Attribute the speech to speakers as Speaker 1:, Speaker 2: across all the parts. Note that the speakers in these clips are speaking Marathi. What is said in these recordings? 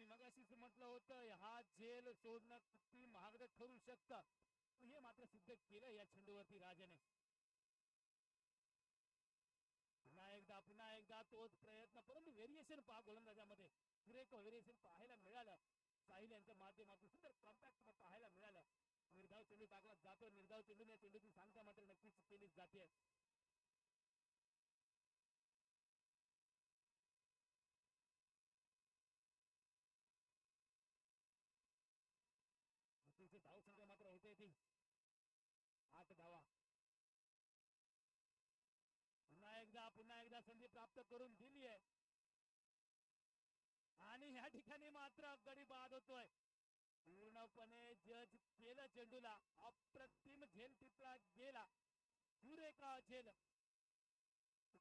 Speaker 1: मगाशीच म्हटलं होतं हा झेल सोडणं किती महागडं ठरू शकतं, हे मात्र सिद्ध केलं या चेंडूवरती राजाने. पुन्हा एकदा तोच प्रयत्न, परंतु व्हेरिएशन पहा गोलंदाजामध्ये, सुरेख व्हेरिएशन पाहायला मिळालं. साहिल यांच्या माध्यमातून सुंदर कॉम्पॅक्ट पाहायला मिळालं. निर्धाव चेंडू टाकला जातो, निर्धाव चेंडूने चेंडूची सांगता मात्र नक्कीच केलीच जाते. धाव संख्या मात्र होते ती 8 धावा. पुन्हा एकदा संधी प्राप्त करून दिली आहे आणि या ठिकाणी मात्र गडी बाद होतोय. पूर्णपणे जज केलं चेंडूला. अप्रतिम झेल टिपला गेला, सुरेखा झेल.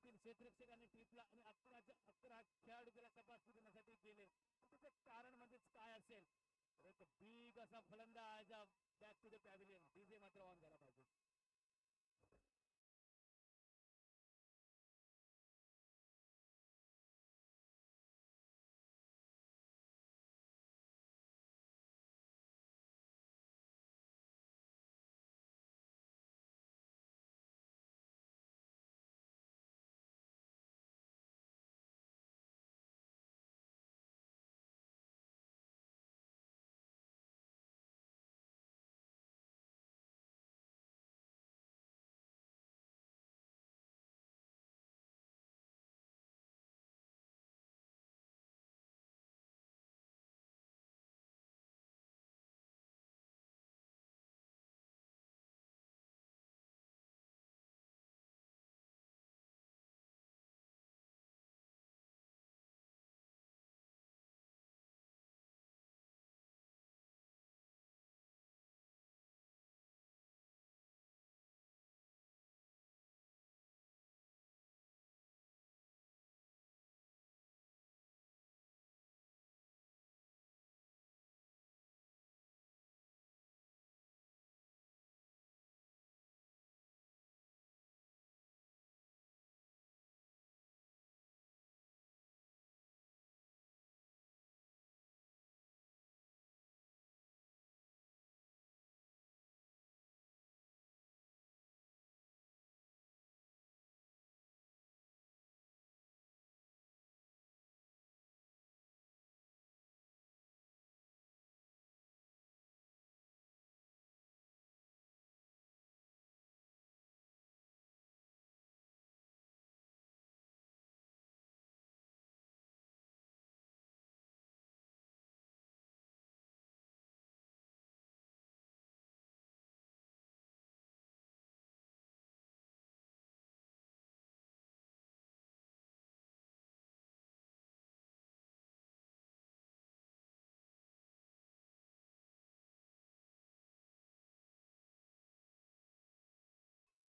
Speaker 1: क्षेत्ररक्षकांनी टिपला आणि 11 खेळाडू त्याला तपासणी करण्यासाठी गेले. त्याचं कारण म्हणजेच काय असेल, एक बिग असा फलंदाज back to the pavilion. DJ मात्र ऑन झाला पाहिजे.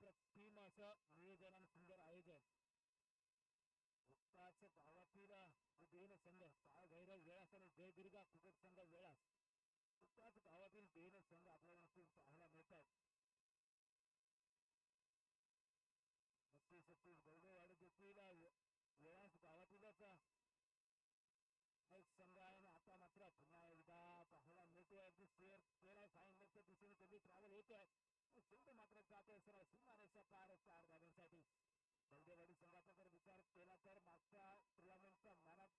Speaker 1: प्रतिम असं नियोजन आणि सुंदर आयोजन. उत्ताच गावातील दोन संघ, काळ भैरव वेळास आणि जयदुर्गा क्रिकेट संघ वेळास, उत्ताच गावातील दोन संघ आपल्याला पाहायला मिळतात. 36 गौरववाडी देखील वेळास गावातीलच एक संघ आहे आणि आता मात्र पुन्हा एकदा पाहायला मिळतोय. अगदी शेअर केलाय फायनलच्या दिशेने कधी ट्रॅव्हल होतोय. शेवटी मात्र जातोय सरळ सीमारेषा पार स्टार धावण्यासाठी. गौरववाडी संघाचा जर विचार केला तर मागच्या टुर्नामेंटचा मॅन ऑफ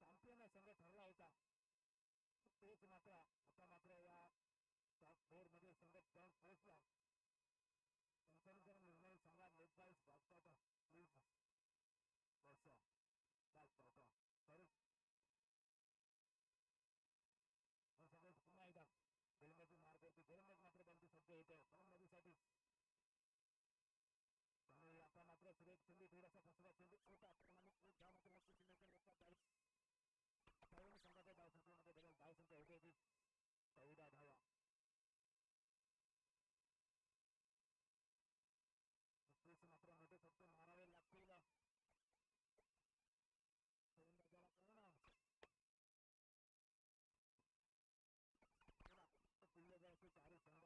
Speaker 1: चॅम्पियन संघ ठरला होता. तेच मात्र आता मात्र या टॉप 4 मध्ये संघ जाऊन पोहोचला. त्यांच्याने जर निर्णय सांगा लेट बाईस बॉक्सचा प्लीज बॉक्स बॉक्स तर सगळं पुन्हा एकदा गोलंदाजी मार करते. गोलंदाज मात्र बंदी सज्ज होते फलंदाजीसाठी. त्यामुळे आता मात्र सुरेख चेंडू थोडासा फसवा चेंडू होता. धाव मात्र नक्की शिल्लक लक्षात संघाच्या धावसंख्येमध्ये बदल. धावसंख्या होते ती 14 धावा. मात्र मोठे फक्त मारावे लागतील गोलंदाजाला. पूर्ण किल्लेदाराचे चारी संघ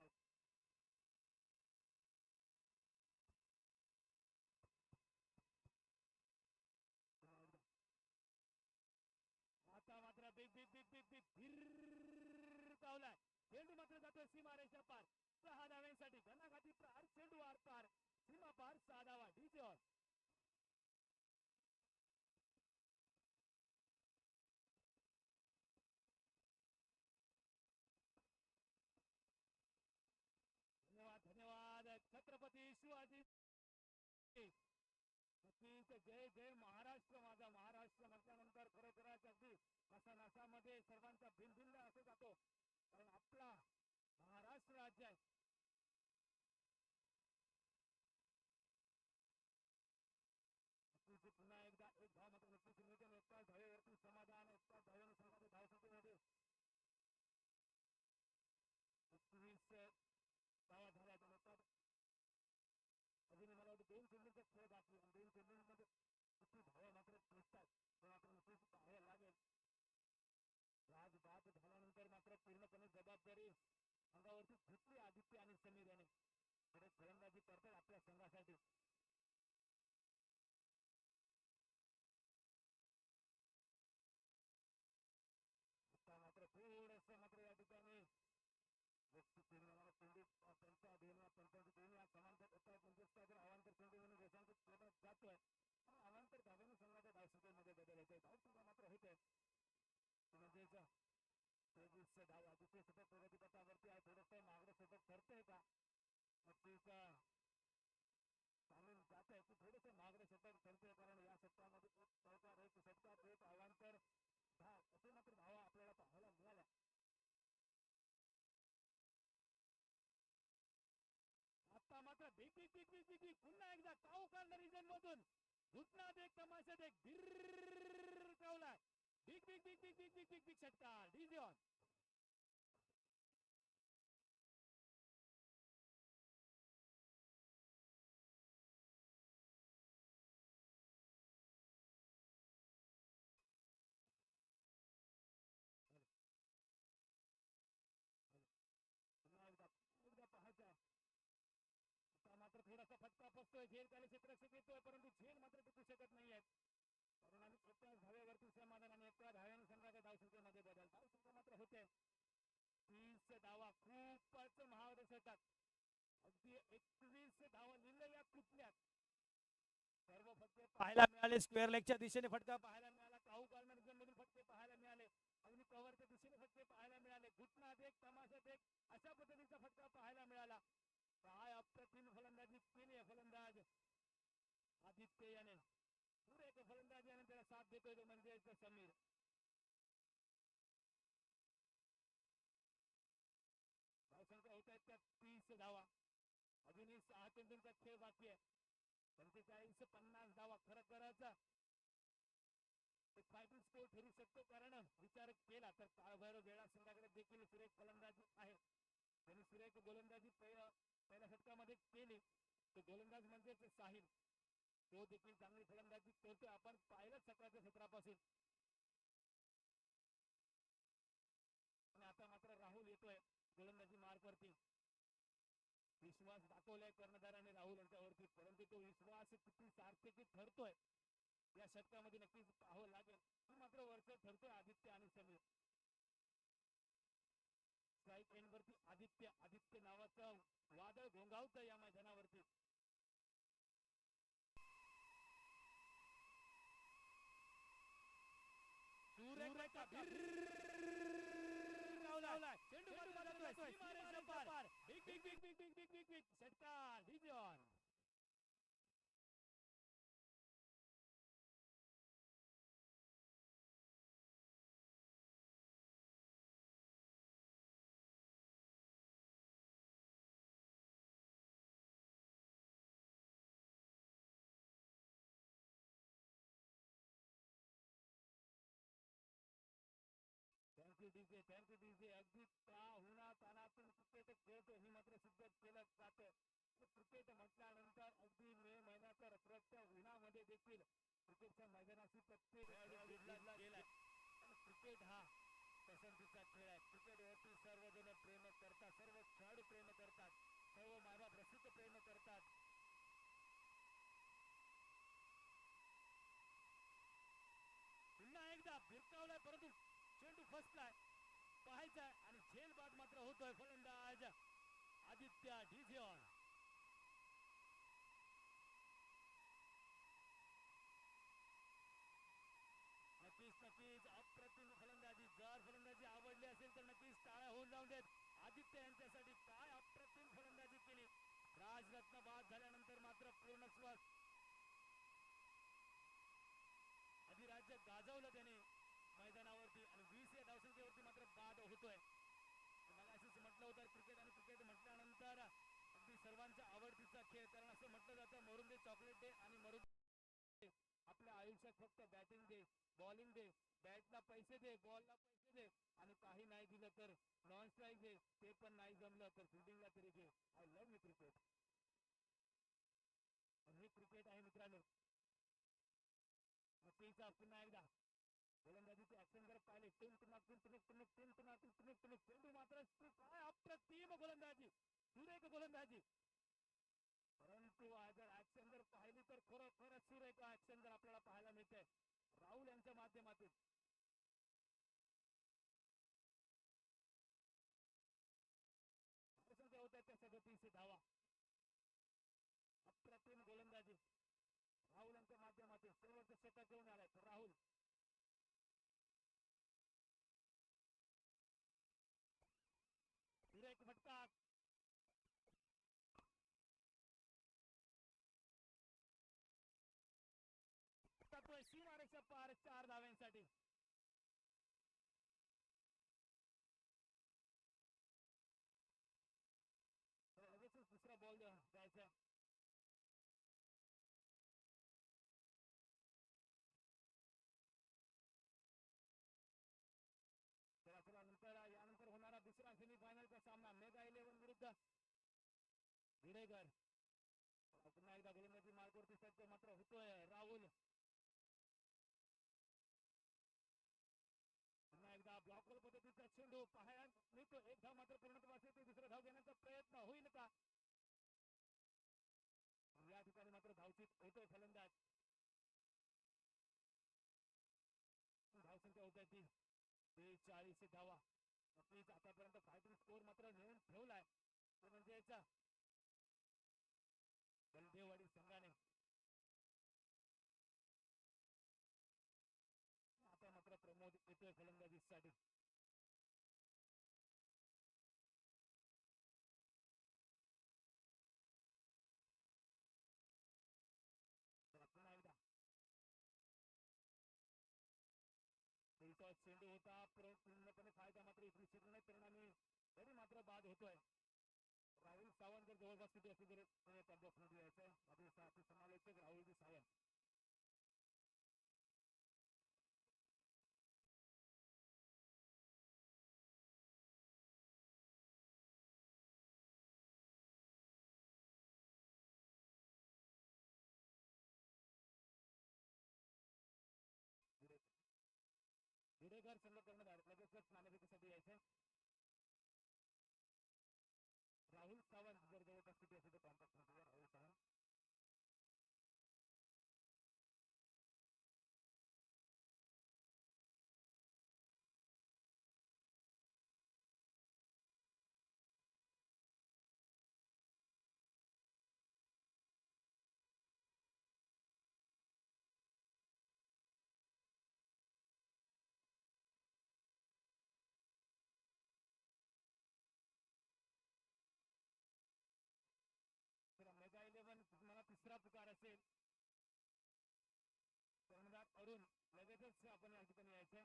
Speaker 1: भिरकावलाय. चेंडू मात्र जातोय सीमारेषा पार. 6 धाव्यांसाठी घणाघाती प्रहार. चेंडू आर पार सीमा पार. 6 धावा. डीजे धन्यवाद धन्यवाद छत्रपती शिवाजी. नक्कीच जय जय महाराष्ट्र. माझा महाराष्ट्र म्हटल्यानंतर खरोखरच अगदी असा नसामध्ये सर्वांचा भिनभिनला असं जातो. कारण आपला महाराष्ट्र राज्य आहे. पुन्हा एकदा एक धाव मात्र नक्कीच नियोजन. एका धावेवरती समाधान. एका धावेने संघाच्या धावसंख्येमध्ये 21 धावा झाल्या. अजून मला वाटतं 2 चेंडूंचा खेळ बाकी. 2 चेंडूंमध्ये किती धावा मात्र पोचतात ते मात्र नक्कीच पाहायला लागेल. राज बाद झाल्यानंतर मात्र पूर्णपणे जबाबदारी अंगावरती घेतली आदित्य आणि समीर याने. पुढे फलंदाजी करतात आपल्या संघासाठी. मात्र थोडस मात्र या ठिकाणी त्यांचा दोन्ही समांतर होतात. म्हणजे अवांतर चेंडू म्हणून रेषांकित केला जातोय. अवांतर धाब्याने संघाच्या धावसंख्येमध्ये बदल होते. धावसंख्या मात्र होते. म्हणजेच 23 धाव. आदित्य सतत प्रगतीपथावरती आहे. थोडस मागडं सतत ठरतंय का नक्कीच सांगून जात आहे की थोडस मागडं सतत ठरतंय. कारण या सप्ताहामध्ये एक चौकार एक षटकार एक अवांतर धाव असे मात्र धावा आपल्याला पाहायला मिळाल्या. आता मात्र big big big big big big पुन्हा एकदा काऊ काढणार रिजन मधून घुटनात एक तमाशात एक भिर कावलाय. Big big big big big big big big षटकार. DJ on. एकदा पाहायचा. आता मात्र थोडासा फटका बसतोय. झेल त्याला क्षेत्ररक्षक येतोय परंतु झेल मात्र टिकू शकत नाहीये. परिणामी एका धावेवरती समाधान आणि एका धाव्याने संघाच्या धावसंख्येमध्ये बदल. धावसंख्या मात्र होते 30 धावा. खूपच महाग षटक. अगदी 21 धावा लिहिलं या कुठल्यात. सर्व फटके पाहायला मिळाले. स्क्वेअर लेगच्या दिशेने फटका पाहायला मिळाला. काहू कॉर्नर मधून फटके पाहायला मिळाले. अगदी कव्हरच्या दिशेने फटके पाहायला मिळाले. घुटनात एक तमाशात एक अशा पद्धतीचा फटका पाहायला मिळाला. काय अप्रतिम फलंदाजी केली आहे फलंदाज आदित्य याने. सुरेख फलंदाजी याने त्याला साथ देतोय तो म्हणजे समीर. धावसंख्या होत आहेत त्या 30 धावा. अजूनही 6 चेंडूंचा खेळ बाकी आहे. 45-50 धावा. खरं करायचा एक फायटिंग स्कोर ठरू शकतो. कारण विचार केला तर काळभैरव वेळा संघाकडे देखील सुरेख फलंदाजी आहे. त्यांनी सुरेख गोलंदाजी पहिल्या षटकामध्ये केली. तो गोलंदाज म्हणजेच साहिल. तो देखील चांगली फलंदाजी करतोय. आपण पाहिलं सकाळच्या सत्रापासून. आणि आता मात्र राहुल येतोय गोलंदाजी मार्गवरती. विश्वास दाखवलाय कर्णधाराने राहुल यांच्यावरती. परंतु तो विश्वास किती सार्थकी ठरतोय या षटकामध्ये नक्कीच पाहावं लागेल. मात्र वर्ष ठरतोय आदित्य आणि समीर. स्ट्राईक एंड वरती आदित्य आदित्य नावाचं वादळ घोंगावतं या मैदानावरती. चेंडू पार. Big big big big big big big big षटकार. DJ on. Thank you DJ. Thank you DJ. अगदी उन्हा तानातून क्रिकेट खेळतो ही मात्र सिद्ध केलं जातं. क्रिकेट म्हटल्यानंतर अगदी मे महिन्याच्या रखरखत्या उन्हामध्ये देखील क्रिकेटच्या मैदानाशी प्रत्येक गेलाय. क्रिकेट हा पसंतीचा खेळ आहे. क्रिकेटवरती सर्वजण प्रेम करतात. सर्व खेळाडू प्रेम करतात. सर्व मायबाप रसिक प्रेम करतात. पुन्हा एकदा भिरकावलाय परंतु चेंडू फसलाय. राहायचा आणि झेल बाद मात्र होतोय फलंदाज आदित्य डिझिऑन. नक्कीच अप्रतिम फलंदाजी. जर फलंदाजी आवडली असेल तर नक्कीच टाळ्या होऊन जाऊन देत. आदित्य यांच्यासाठी काय अप्रतिम फलंदाजी केली. राजरत्न बाद झाल्यानंतर मात्र पूर्ण श्वास अधिराज्य गाजवलं त्याने मैदानावरती आणि 20 या धावसंख्येवरती मात्र बाद होतोय. मला असंच म्हटलं होतं क्रिकेट आणि क्रिकेट म्हटल्यानंतर अगदी सर्वांचा आवडतीचा खेळ. कारण असं म्हटलं जातं मरून दे चॉकलेट दे आणि मरून आपल्या आयुष्यात फक्त बॅटिंग दे बॉलिंग दे. बॅटला पैसे दे बॉलला पैसे दे आणि काही नाही दिलं तर नॉन स्ट्राईक दे. ते पण नाही जमलं तर फिल्डिंगला तरी घे. I love me cricket. हे क्रिकेट आहे मित्रांनो. नक्कीच पुन्हा एकदा गोलंदाजीचे ऍक्शन जर पाहिले चेंडू मात्र काय अप्रतिम गोलंदाजी सुरेख गोलंदाजी. परंतु जर ऍक्शन जर पाहिली तर खरोखरच सुरेख ऍक्शन जर आपल्याला पाहायला मिळते राहुल यांच्या माध्यमातून. होत त्या 37 धावा. अप्रतिम गोलंदाजी राहुल यांच्या माध्यमातून शेवटचं षटक घेऊन आलाय राहुल. सुरेख फटका. सीमारेषा पार 4 धाव्यांसाठी. लगेचच दुसरा बॉल द्यायचा. नंतर यानंतर होणारा दुसरा सेमीफायनलचा सामना मेगा 11 विरुद्ध भिडेकर. पुन्हा एकदा गोलंदाजी मार्गवरती सज्ज मात्र होतोय राहुल. पुन्हा एकदा ब्लॉकर पद्धतीचा चेंडू पाहायला मिळतो. एक धाव मात्र पूर्णत्वास येते. दुसरा धाव घेण्याचा प्रयत्न होईल का. या ठिकाणी मात्र धावचीत होतोय फलंदाज. धावसंख्या होत आहे 43 धावा. नक्कीच आतापर्यंत फायटिंग स्कोर मात्र नेऊन ठेवलाय. तो म्हणजे याचा बलदेववाडी संघाने. आता मात्र प्रमोद येतोय फलंदाजीसाठी. पुन्हा एकदा चेंडू होता पूर्णपणे फायदा मात्र इकडे शिकला नाही. परिणामी तरी मात्र बाद होतोय. राहुल सावंत जर जवळपास किती असेल तर बॉक्समध्ये यायचंय. समालोचक राहुलजी सावंत. भिडेकर संघ करण्यात लगेचच नाणेफेकीसाठी यायचंय. राहुल सावंत जर जवळपास किती असेल तर कॉन्टॅक्ट मध्ये राहुल सावंत. मेगा 11 तुम्हाला तिसरा पुकार असेल कर्णधार अरुण लगेचच आपण या ठिकाणी यायचंय.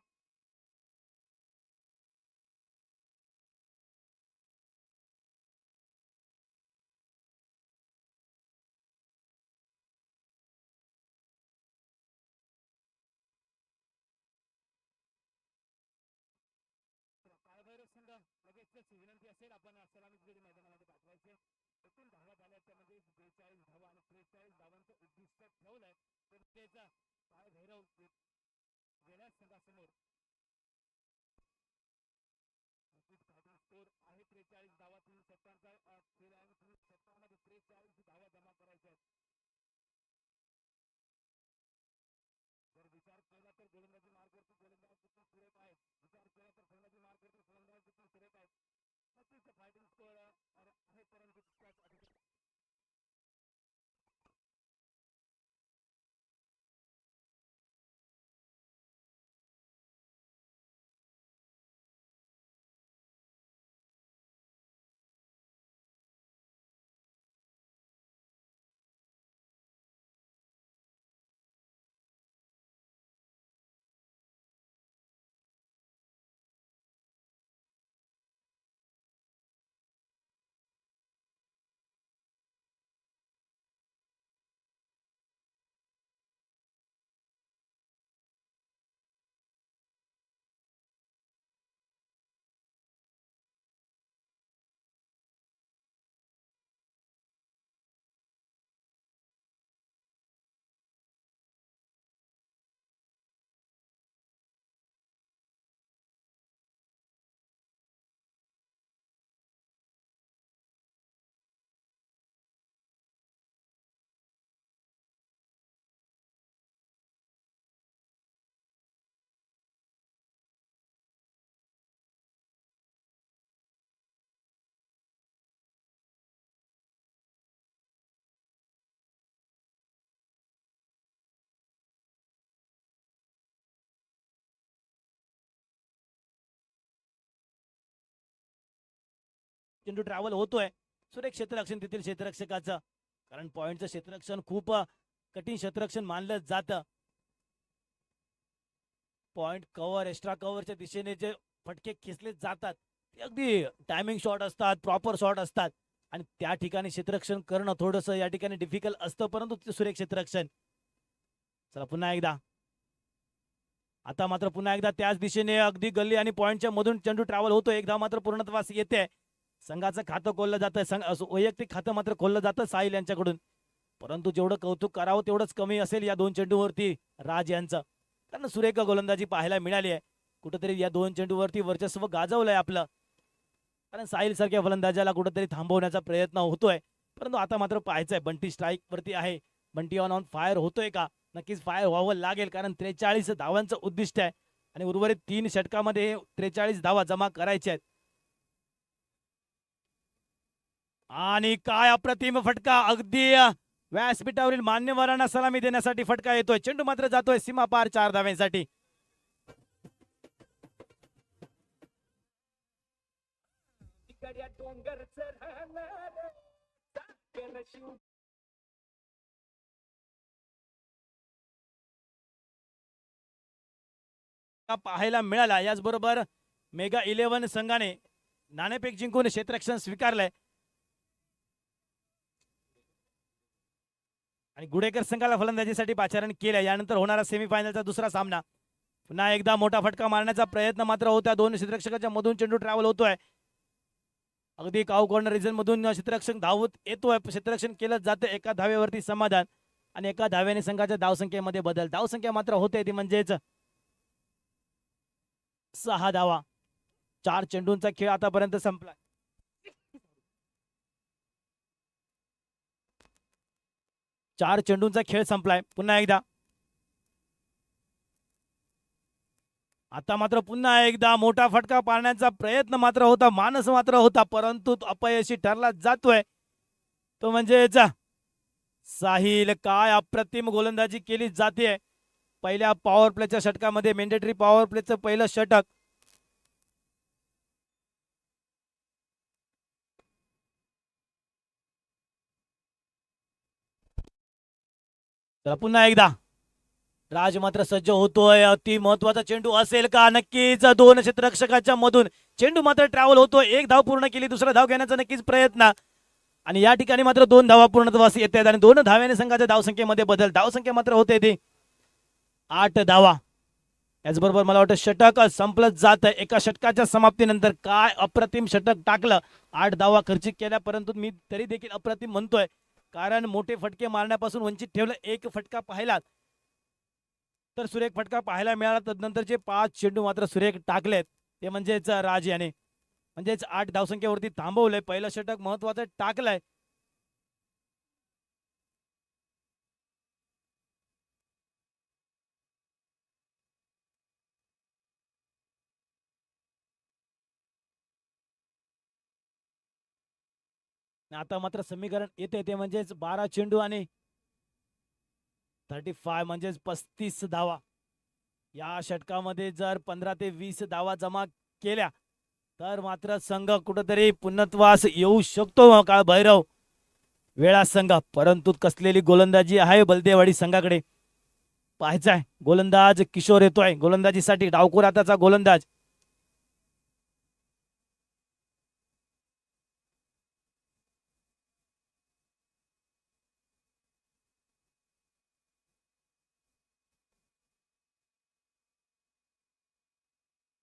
Speaker 1: काळभैरव संघ लगेचच विनंती असेल आपण सलामी मैदानामध्ये पाठवायचे. एकूण धावा झाल्या त्यामध्ये 42 धावा आणि 43 धावांचं उद्दिष्ट ठेवलंय. तर त्याचा काळभैरव गेल्या संघासमोर स्कोर आहे 43 धावा. 3 षटकांचा खेळ आहे. 3 षटकांमध्ये 43 धावा जमा करायच्या आहेत. जर विचार केला तर गोलंदाजी मार्गवरती गोलंदाज सुरेख आहे. विचार केला तर फलंदाजी मार्ग फायटिंग स्कोर आहे परंतु तितक्याच अधिक
Speaker 2: चेंडू ट्रॅव्हल होतोय सुरेख क्षेत्ररक्षण तेथील क्षेत्ररक्षकाचं, कारण पॉइंटचं क्षेत्ररक्षण खूप कठीण क्षेत्ररक्षण मानलं जातं. पॉइंट कव्हर एक्स्ट्रा कव्हरच्या दिशेने जे फटके खेचले जातात ते अगदी टायमिंग शॉट असतात, प्रॉपर शॉट असतात आणि त्या ठिकाणी क्षेत्ररक्षण करणं थोडंसं या ठिकाणी डिफिकल्ट असतं, परंतु ते सुरेख क्षेत्ररक्षण. चला पुन्हा एकदा, आता मात्र पुन्हा एकदा त्याच दिशेने अगदी गल्ली आणि पॉइंटच्या मधून चेंडू ट्रॅव्हल होतो. एकदा मात्र पूर्णत्वास येते, संघाचं खातं खोललं जातं, वैयक्तिक खातं मात्र खोललं जातं साहिल यांच्याकडून, परंतु जेवढं कौतुक करावं तेवढंच कमी असेल या दोन चेंडूवरती राज यांचं, कारण सुरेख गोलंदाजी पाहायला मिळाली आहे. कुठेतरी या दोन चेंडूवरती वर्चस्व गाजवलंय आपलं, कारण साहिल सारख्या फलंदाजाला कुठेतरी थांबवण्याचा प्रयत्न होतोय, परंतु आता मात्र पाहायचंय बंटी स्ट्राईक वरती आहे, बंटी ऑन फायर होतोय का? नक्कीच फायर व्हावं लागेल, कारण 43 धावांचं उद्दिष्ट आहे आणि उर्वरित 3 षटकामध्ये 43 धावा जमा करायच्या आहेत. आणि काय अप्रतिम फटका, अगदी व्यासपीठावरील मान्यवरांना सलामी देण्यासाठी फटका येतोय. चेंडू मात्र जातोय सीमा पार 4 धाव्यांसाठी. पाहायला मिळाला. याचबरोबर मेगा 11 संघाने नाणेफेक जिंकून क्षेत्ररक्षण स्वीकारलंय आणि गुडेकर संघाला फलंदाजीसाठी पाचारण केलंय. यानंतर होणारा सेमीफायनलचा दुसरा सामना, पुन्हा एकदा मोठा फटका मारण्याचा प्रयत्न मात्र होता. दोन क्षेत्ररक्षकाच्या मधून चेंडू ट्रॅव्हल होतोय, अगदी काऊ कॉर्नर रिजन मधून क्षेत्ररक्षक धावत येतोय, क्षेत्ररक्षण केलं जातं. एका धावेवरती समाधान आणि एका धाव्याने संघाच्या धावसंख्येमध्ये बदल. धावसंख्या मात्र होते ती म्हणजेच 6 धावा. 4 चेंडूंचा खेळ आतापर्यंत संपला. 4 चेंडूंचा खेळ संपलाय. पुन्हा एकदा, आता मात्र पुन्हा एकदा मोठा फटका पाडण्याचा प्रयत्न मात्र होता, मानस मात्र होता, परंतु अपयशी ठरला जातोय. तो म्हणजेच साहिल. काय अप्रतिम गोलंदाजी केली जाते पहिल्या पॉवर प्लेच्या षटकामध्ये, मेंडेटरी पॉवर प्लेचं पहिलं षटक. पुन्हा एकदा राज मात्र सज्ज होतोय. अति महत्वाचा चेंडू असेल का? नक्कीच. दोन क्षेत्ररक्षकाच्या मधून चेंडू मात्र ट्रॅव्हल होतोय. एक धाव पूर्ण केली, दुसरा धाव घेण्याचा नक्कीच प्रयत्न आणि या ठिकाणी मात्र 2 धावा पूर्णत्वास येत आहेत आणि 2 धाव्याने संघाच्या धावसंख्येमध्ये बदल. धावसंख्या मात्र होते ती 8 धावा. याचबरोबर मला वाटतं षटक संपलं जात. एका षटकाच्या समाप्तीनंतर काय अप्रतिम षटक टाकलं, 8 धावा खर्चिक केल्या, परंतु मी तरी देखील अप्रतिम म्हणतोय, कारण मोठे फटके मारण्यापासून वंचित ठेवलं. एक फटका पाहिला तर सुरेख फटका पाहायला मिळाला. तदनंतरचे 5 चेंडू मात्र सुरेख टाकलेत, ते म्हणजेच राज याने, म्हणजेच 8 धावसंख्येवरती थांबवलंय. पहिलं षटक महत्वाचं टाकलंय. आता मात्र समीकरण येते ते म्हणजेच 12 चेंडू आणि 35 म्हणजेच 35 धावा. या षटकामध्ये जर 15 ते 20 धावा जमा केल्या तर मात्र संघ कुठेतरी पुन्नत्वास येऊ शकतो काळ भैरव वेळा संघ. परंतु कसलेली गोलंदाजी आहे बलदेवाडी संघाकडे पाहायचाय. गोलंदाज किशोर येतोय गोलंदाजीसाठी. डावखोर हाताचा गोलंदाज.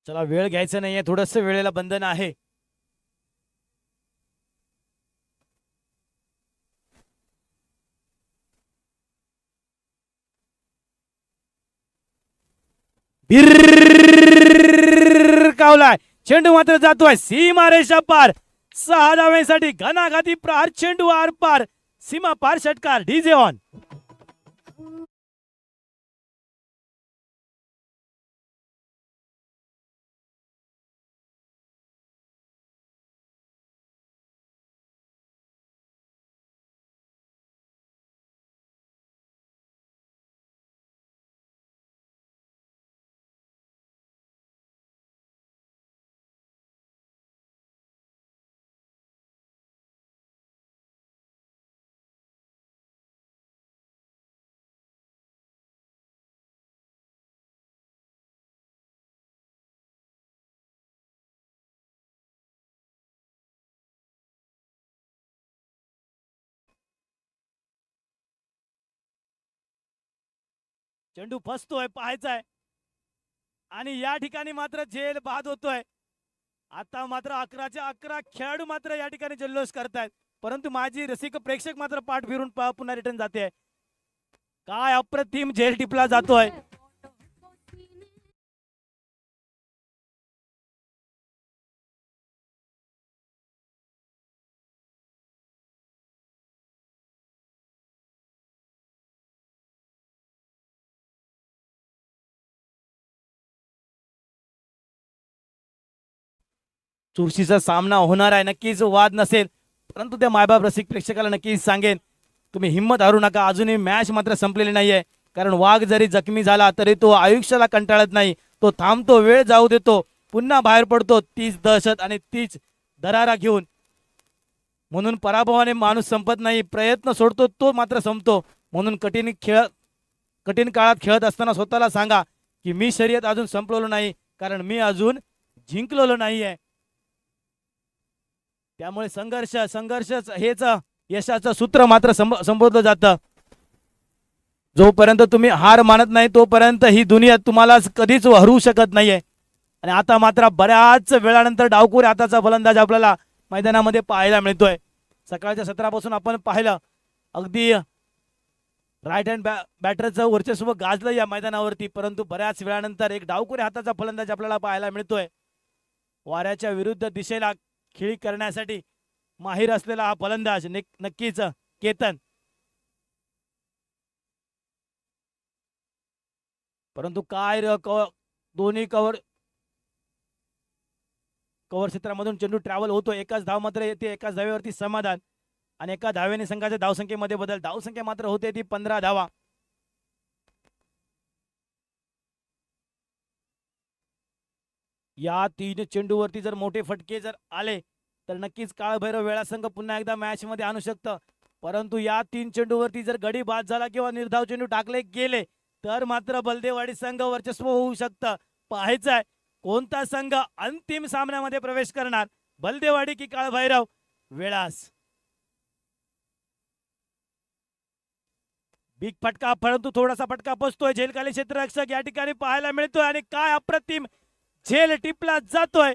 Speaker 2: चला वेळ घ्यायचं नाहीये थोडस वेळेला बंधन आहे. कावलाय चेंडू मात्र जातोय सीमारेषा पार. 6 धाव्यांसाठी घणाघाती प्रहार चेंडू आर पार सीमा पार षटकार डीजे ऑन. चेंडू फसतोय पाहायचाय आणि या ठिकाणी मात्र झेल बाद होतोय. आता मात्र 11च्या 11 खेळाडू मात्र या ठिकाणी जल्लोष करतायत परंतु माझी रसिक प्रेक्षक मात्र पाठ फिरून पुन्हा रिटर्न जाते. काय अप्रतिम झेल टिपला जातोय. चुरशीचा सामना होणार आहे नक्कीच वाद नसेल परंतु त्या मायबाप रसिक प्रेक्षकाला नक्कीच सांगेन तुम्ही हिंमत हारू नका. अजूनही मॅच मात्र संपलेली नाहीये कारण वाघ जरी जखमी झाला तरी तो आयुष्याला कंटाळत नाही. तो थांबतो वेळ जाऊ देतो पुन्हा बाहेर पडतो तीच दहशत आणि तीच दरारा घेऊन. म्हणून पराभवाने माणूस संपत नाही प्रयत्न सोडतो तो मात्र संपतो. म्हणून कठीण काळात खेळत असताना स्वतःला सांगा की मी शर्यत अजून संपलेलो नाही कारण मी अजून जिंकलेलो नाहीये. त्यामुळे संघर्ष संघर्ष हेच यशाचं सूत्र मात्र संबोधलं जातं. जोपर्यंत तुम्ही हार मानत नाही तोपर्यंत ही दुनिया तुम्हाला कधीच हरवू शकत नाहीये. आणि आता मात्र बऱ्याच वेळानंतर डावखोर हाताचा फलंदाज आपल्याला मैदानामध्ये पाहायला मिळतोय. सकाळच्या सत्रापासून आपण पाहिलं अगदी राईट हँड बॅटरचं वर्चस्व गाजलं या मैदानावरती परंतु बऱ्याच वेळानंतर एक डावखोर हाताचा फलंदाज आपल्याला पाहायला मिळतोय. वाऱ्याच्या विरुद्ध दिशेला खेळी करण्यासाठी माहीर असलेला हा फलंदाज नक्कीच केतन. परंतु काय दोन्ही कव्हर क्षेत्रामधून चेंडू ट्रॅव्हल होतो. एकाच धाव मात्र येते एकाच धावेवरती समाधान आणि एका धावेने संघाच्या धावसंख्येमध्ये बदल. धावसंख्या मात्र होते ती 15 धावा. या 3 चेंडूवरती जर मोठे फटके जर आले तर नक्कीच काळभैरव वेळा संघ पुन्हा एकदा मॅच मध्ये आणू शकतं. परंतु या 3 चेंडूवरती जर गडी बाद झाला किंवा निर्धाव चेंडू टाकले गेले तर मात्र बलदेवाडी संघ वर्चस्व होऊ शकतं. पाहायचंय कोणता संघ अंतिम सामन्यामध्ये प्रवेश करणार बलदेवाडी की काळभैरव वेळास. बिग फटका परंतु थोडासा फटका बसतोय. झेलखाली क्षेत्ररक्षक या ठिकाणी पाहायला मिळतोय आणि काय अप्रतिम झेल टिपला जातोय.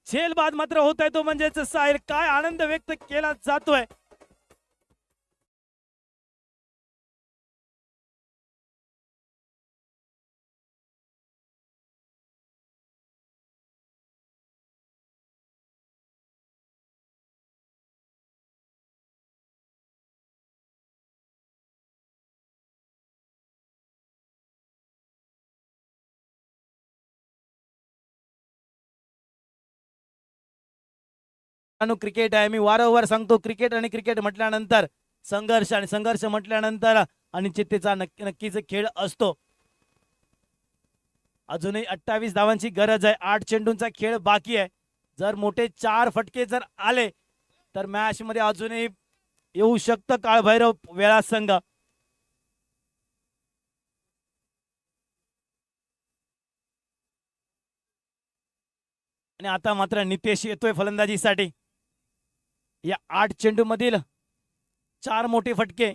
Speaker 2: झेल बाद मात्र होत आहे तो म्हणजेच साहिल. काय आनंद व्यक्त केला जातोय. क्रिकेट आहे. मी वारंवार सांगतो, क्रिकेट आणि क्रिकेट म्हटल्यानंतर संघर्ष आणि संघर्ष म्हटल्यानंतर अनिश्चिततेचा नक्कीच खेळ असतो. अजूनही 28 धावांची गरज आहे. 8 चेंडूंचा खेळ बाकी आहे. जर मोठे 4 फटके जर आले तर मॅच मध्ये अजूनही येऊ शकतं काळभैरव वेळा संघ. आणि आता मात्र नितेश येतोय फलंदाजीसाठी. या 8 चेंडू मधील 4 मोठे फटके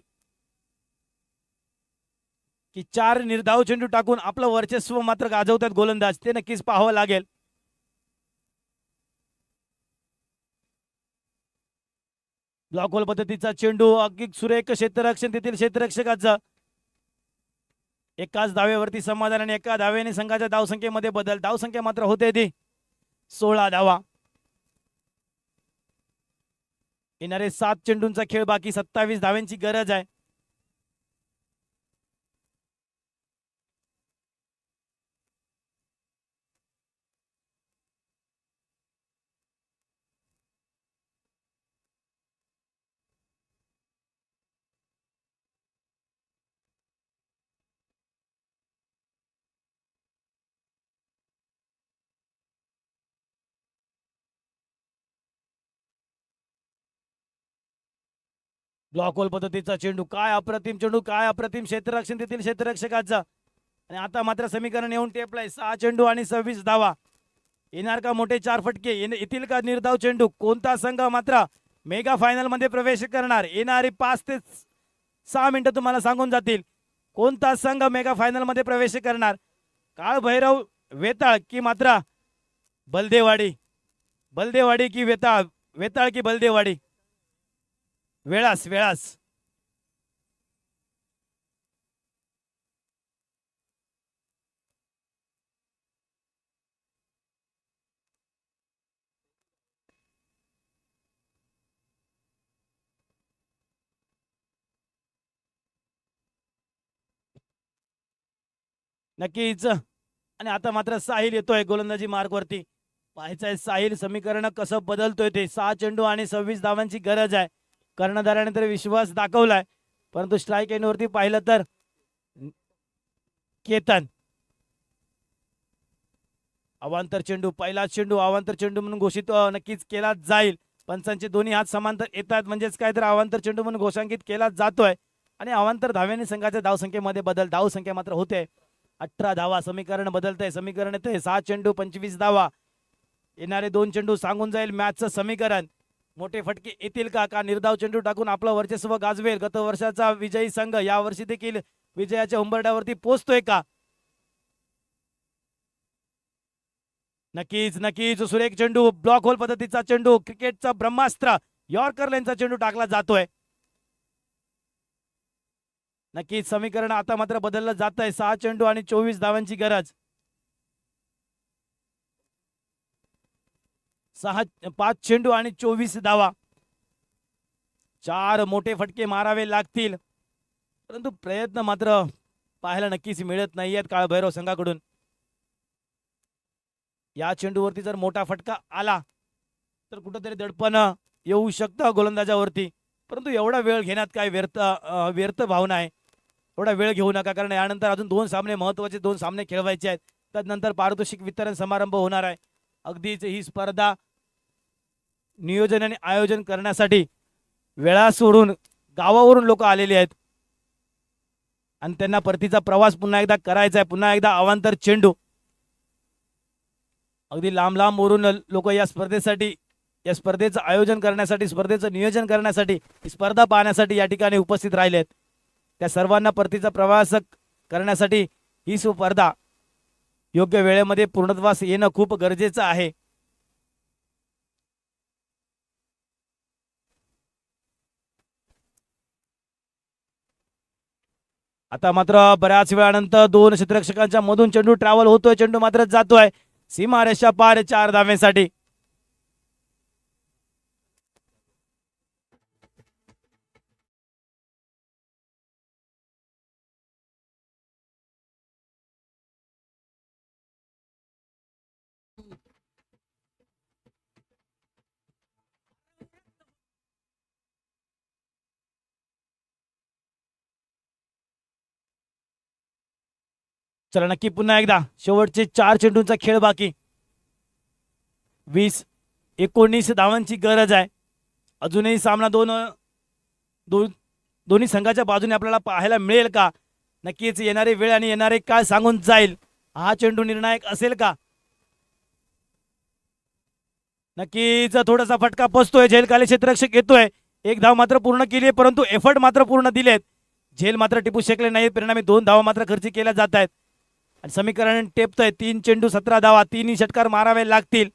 Speaker 2: की 4 निर्धाव चेंडू टाकून आपलं वर्चस्व मात्र गाजवतात गोलंदाज, ते नक्कीच पाहावं लागेल. ब्लॉक होल पद्धतीचा चेंडू, अगदी सुरेख क्षेत्ररक्षण तेथील क्षेत्ररक्षकाचं. एकाच धावेवरती समाधान आणि एका धावेने संघाच्या धावसंख्येमध्ये बदल. धावसंख्या मात्र होते ती 16 धावा. येणारे 7 चेंडूंचा खेळ बाकी, 27 धाव्यांची गरज आहे. ब्लॉक होल पद्धतीचा चेंडू, काय अप्रतिम चेंडू, काय अप्रतिम क्षेत्ररक्षण तेथील क्षेत्ररक्षकाचा. आणि आता मात्र समीकरण येऊन टेपलंय. 6 चेंडू आणि 26 धावा. येणार का मोठे 4 फटके, येतील का निर्धाव चेंडू? कोणता संघ मात्र मेगा फायनल मध्ये प्रवेश करणार? येणारी 5 ते 6 मिनिटं तुम्हाला सांगून जातील कोणता संघ मेगा फायनल मध्ये प्रवेश करणार. काळभैरव वेताळ की मात्र बलदेवाडी? बलदेवाडी की वेताळ? वेताळ की बलदेवाडी? वेळास वेळास. नक्कीच. आणि आता मात्र साहिल येतोय गोलंदाजी मार्ग वरती. पाहायचंय साहिल समीकरण कसं बदलतोय ते. 6 चेंडू आणि 26 धावांची गरज आहे. कर्णधाराने तर विश्वास दाखवलाय, परंतु स्ट्राईक एंड वरती पाहिलं तर केतन. अवांतर चेंडू, पहिला चेंडू अवांतर चेंडू म्हणून घोषित नक्कीच केला जाईल. पंचांचे दोन्ही हात समांतर येतात, म्हणजेच काय तर अवांतर चेंडू म्हणून घोषांकित केला जातोय. आणि अवांतर धाव्याने संघाच्या धावसंख्येमध्ये बदल. धावसंख्या मात्र होते 18 धावा. समीकरण बदलतंय, समीकरण येतंय 6 चेंडू 25 धावा. येणारे 2 चेंडू सांगून जाईल मॅचचं समीकरण. मोठे फटके येतील का निर्धाव चेंडू टाकून आपलं वर्चस्व गाजवेल गत वर्षाचा विजयी संघ या वर्षी देखील विजयाच्या उंबरठ्यावरती पोहोचतोय का? नक्कीच नक्कीच. सुरेख चेंडू, ब्लॉक होल पद्धतीचा चेंडू, क्रिकेटचा ब्रह्मास्त्र यॉर्कर लेनचा चेंडू टाकला जातोय. नक्कीच समीकरण आता मात्र बदललं जात आहे. 6 चेंडू आणि 24 धावांची गरज. 5 चेंडू आणि 24 धावा. 4 मोठे फटके मारावे लागतील, परंतु प्रयत्न मात्र पाहायला नक्कीच मिळत नाहीयेत काळभैरव संघाकडून. या चेंडूवरती जर मोठा फटका आला तर कुठंतरी दडपण येऊ शकतं गोलंदाजावरती, परंतु एवढा वेळ घेण्यात काय व्यर्थ भावना आहे. एवढा वेळ घेऊ नका, कारण यानंतर अजून 2 सामने, महत्त्वाचे 2 सामने खेळवायचे आहेत. त्यानंतर पारितोषिक वितरण समारंभ होणार आहे. अगदीच ही स्पर्धा नियोजन आणि आयोजन करण्यासाठी वेळा सोडून गावावरून लोक आलेले आहेत आणि त्यांना परतीचा प्रवास पुन्हा एकदा करायचा आहे. पुन्हा एकदा अवांतर चेंडू, अगदी लांब लांब वरून लोक या स्पर्धेसाठी, या स्पर्धेचं आयोजन करण्यासाठी, स्पर्धेचं नियोजन करण्यासाठी, स्पर्धा पाहण्यासाठी या ठिकाणी उपस्थित राहिले आहेत. त्या सर्वांना परतीचा प्रवास करण्यासाठी ही स्पर्धा योग्य वेळेमध्ये पूर्णत्वास येणं खूप गरजेचं आहे. आता मात्र बऱ्याच वेळानंतर 2 क्षेत्ररक्षकांच्या मधून चेंडू ट्रॅव्हल होतोय. चेंडू मात्र जातोय सीमारेषा पार 4 धावेसाठी. चला नक्की पुन्हा एकदा शेवटचे 4 चेंडूंचा खेळ बाकी. 20-19 धावांची गरज आहे. अजूनही सामना दोन्ही संघाच्या बाजूने आपल्याला पाहायला मिळेल का? नक्कीच येणारी वेळ आणि येणारे काळ सांगून जाईल. हा चेंडू निर्णायक असेल का? नक्कीच थोडासा फटका बसतोय. झेलखाली क्षेत्ररक्षक येतोय. 1 धाव मात्र पूर्ण केली आहे, परंतु एफर्ट मात्र पूर्ण दिलेत. झेल मात्र टिपू शकले नाहीत. परिणामी 2 धावा मात्र खर्ची केल्या जात आहेत आणि समीकरण टेपतोय. 3 चेंडू 17 धावा, 3 षटकार मारावे लागतील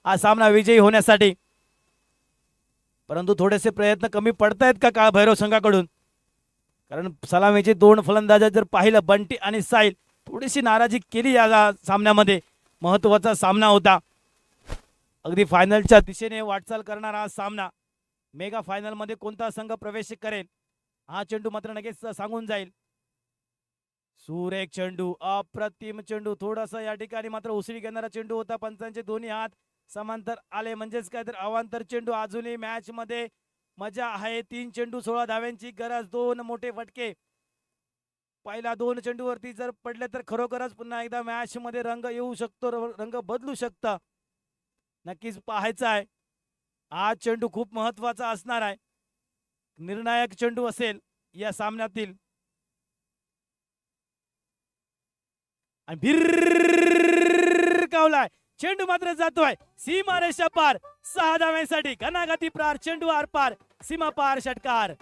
Speaker 2: हा सामना विजयी होण्यासाठी. परंतु थोडेसे प्रयत्न कमी पडतायत का काळ भैरव संघाकडून? कारण सलामीचे 2 फलंदाज जर पाहिलं, बंटी आणि साहिल, थोडीशी नाराजी केली या सामन्यामध्ये. महत्वाचा सामना होता. अगदी फायनलच्या दिशेने वाटचाल करणारा हा सामना. मेगा फायनल मध्ये कोणता संघ प्रवेश करेल हा चेंडू मात्र नक्कीच सांगून जाईल. सुरेख चेंडू, अप्रतिम चेंडू. थोडासा या ठिकाणी मात्र उसळी घेणारा चेंडू होता. पंचांचे दोन्ही हात समांतर आले, म्हणजेच काय तर अवांतर चेंडू. अजूनही मॅच मध्ये मजा आहे. 3 चेंडू 16 धाव्यांची गरज, 2 मोठे फटके. पहिल्या 2 चेंडूवरती जर पडले तर खरोखरच पुन्हा एकदा मॅच मध्ये रंग येऊ शकतो, रंग बदलू शकता. नक्कीच पाहायचं आहे. हा चेंडू खूप महत्वाचा असणार आहे. निर्णायक चेंडू असेल या सामन्यातील. आणि भिरकावलाय चेंडू मात्र जातोय सीमारेषा पार. 6 धाव्यांसाठी घनाघाती प्रार. चेंडू आर पार, सीमा पार षटकार.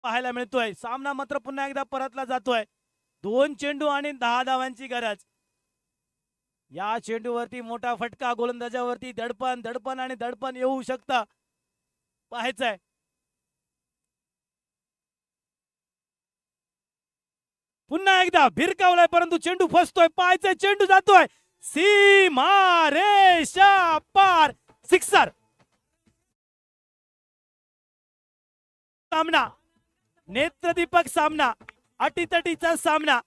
Speaker 2: पाहायला मिळतोय. सामना मात्र पुन्हा एकदा परतला जातोय. 2 चेंडू आणि 10 धावांची गरज. या चेंडूवरती मोठा फटका, गोलंदाजावरती दडपण दडपण आणि दडपण येऊ शकतं. पाहायचंय. पुन्हा एकदा भिरकावलाय, परंतु चेंडू फसतोय. पाहायचंय, चेंडू जातोय सीमारेषा पार. सिक्सर. सामना नेत्रदीपक सामना, अटीतटीचा सामना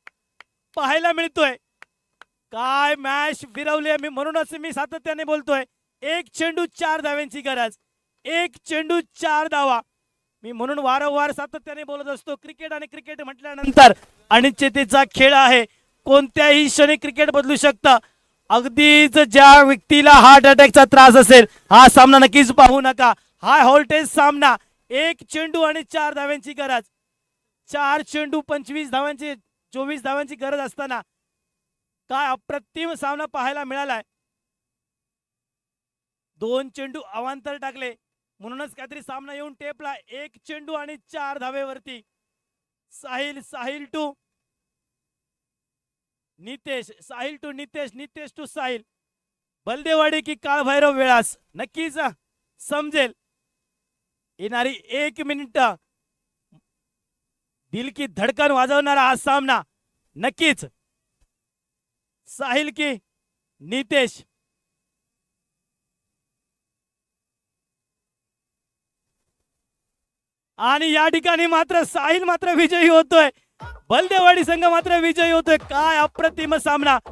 Speaker 2: पाहायला मिळतोय. काय मॅच फिरवली. मी म्हणूनच मी सातत्याने बोलतोय 1 चेंडू 4 धाव्यांची गरज. 1 चेंडू 4 धावा. मी म्हणून वारंवार सातत्याने बोलत असतो. क्रिकेट आणि क्रिकेट म्हटल्यानंतर अनिश्चिततेचा खेळ आहे. कोणत्याही क्षणी क्रिकेट बदलू शकतं. अगदीच ज्या व्यक्तीला हार्ट अटॅकचा त्रास असेल हा सामना नक्कीच पाहू नका. हाय व्होल्टेज सामना. 1 चेंडू आणि 4 धाव्यांची गरज. 4 चेंडू 25 धाव्यांची 24 धाव्यांची गरज असताना काय अप्रतिम सामना पाहायला मिळालाय. 2 चेंडू अवांतर टाकले, म्हणूनच काहीतरी सामना येऊन टेपला. 1 चेंडू आणि 4 धावेवरती Sahil to Nitesh, Sahil to Nitesh, Nitesh to Sahil. Baldevadi की काळभैरव वेळास नक्कीच समजेल. येणारी 1 मिनिट दिल की धडकन वाजवणारा हा सामना. नक्कीच साहिल की नितेश. आणि या ठिकाणी मात्र साहिल मात्र विजयी होतोय. बलदेवाडी संघ मात्र विजयी होतोय. काय अप्रतिम सामना.